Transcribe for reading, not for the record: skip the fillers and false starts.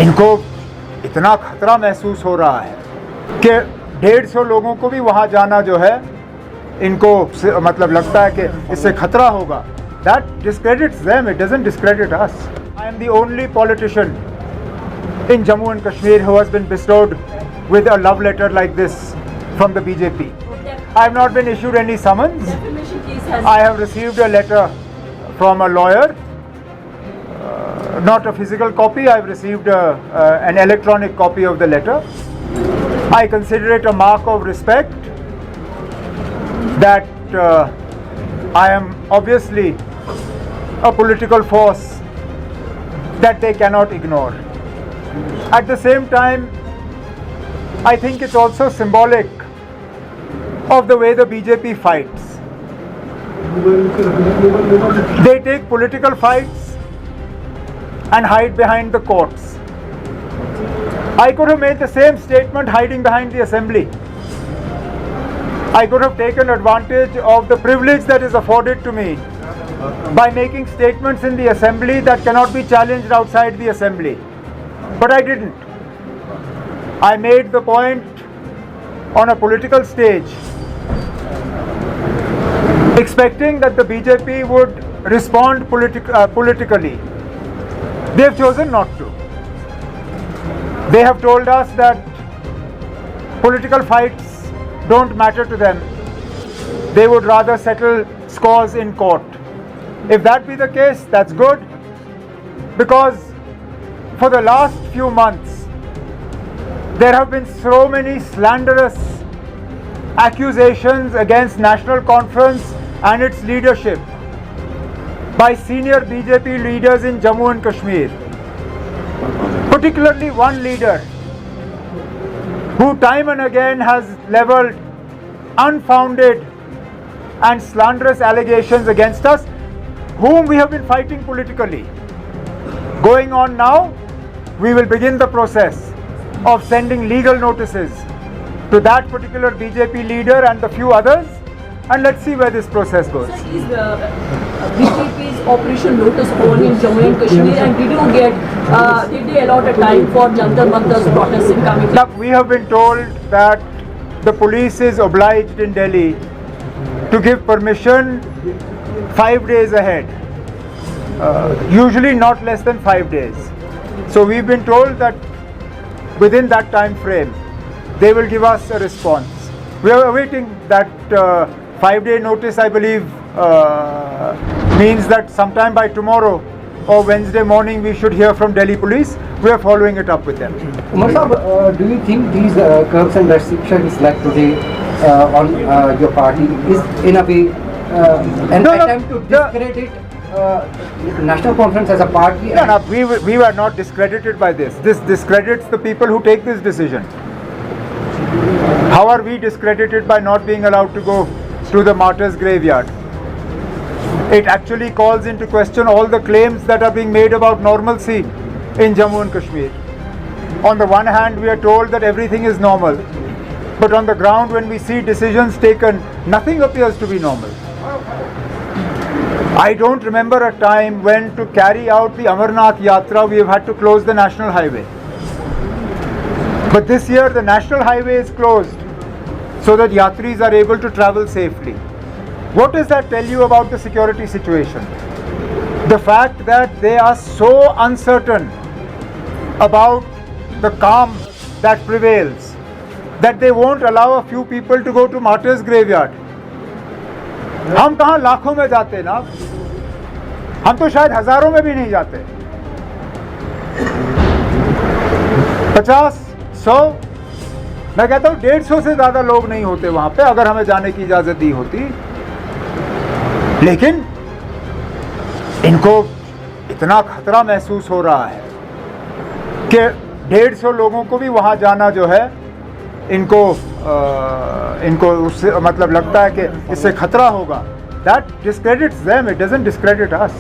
इनको इतना खतरा महसूस हो रहा है कि 150 लोगों को भी वहाँ जाना जो है इनको मतलब लगता है कि इससे खतरा होगा. That discredits them, it doesn't discredit us. I am the only politician in Jammu and Kashmir who has been bestowed with a love letter like this from the BJP. I have not been issued any summons. I have received a letter from a lawyer, not a physical copy. I have received an electronic copy of the letter. I consider it a mark of respect that I am obviously a political force that they cannot ignore. At the same time, I think it's also symbolic of the way the BJP fights. They take political fights and hide behind the courts. I could have made the same statement hiding behind the assembly. I could have taken advantage of the privilege that is afforded to me by making statements in the assembly that cannot be challenged outside the assembly. But I didn't. I made the point on a political stage, expecting that the BJP would respond politically. They have chosen not to. They have told us that political fights don't matter to them. They would rather settle scores in court. If that be the case, that's good, because for the last few months there have been so many slanderous accusations against National Conference and its leadership by senior BJP leaders in Jammu and Kashmir. Particularly one leader who time and again has levelled unfounded and slanderous allegations against us, whom we have been fighting politically. Going on now, we will begin the process of sending legal notices to that particular BJP leader and the few others, and let's see where this process goes. Sir, is BJP's Operation Lotus on in Jammu and Kashmir, and did they allot a time for Jantar Mantar's protest in coming? Look, we have been told that the police is obliged in Delhi to give permission 5 days ahead, usually not less than 5 days. So we've been told that within that time frame they will give us a response. We are awaiting that 5-day notice. I believe means that sometime by tomorrow or Wednesday morning we should hear from Delhi police. We are following it up with them. Umar Sahab, do you think these curbs and restrictions like today on your party is in a way an attempt to discredit National Conference as a party? No, we were not discredited by this. This discredits the people who take this decision. How are we discredited by not being allowed to go to the martyrs' graveyard? It actually calls into question all the claims that are being made about normalcy in Jammu and Kashmir. On the one hand, we are told that everything is normal, but on the ground, when we see decisions taken, nothing appears to be normal. I don't remember a time when, to carry out the Amarnath Yatra, we have had to close the national highway. But this year the national highway is closed so that Yatris are able to travel safely. What does that tell you about the security situation? The fact that they are so uncertain about the calm that prevails that they won't allow a few people to go to martyrs' graveyard. हम कहाँ लाखों में जाते ना, हम तो शायद हजारों में भी नहीं जाते. 50, 100, मैं कहता हूँ 150 से ज़्यादा लोग नहीं होते वहाँ पे अगर हमें जाने की इजाज़त दी होती. लेकिन इनको इतना खतरा महसूस हो रहा है कि 150 लोगों को भी वहाँ जाना जो है इनको उससे मतलब लगता है कि इससे खतरा होगा. That discredits them, it doesn't discredit us.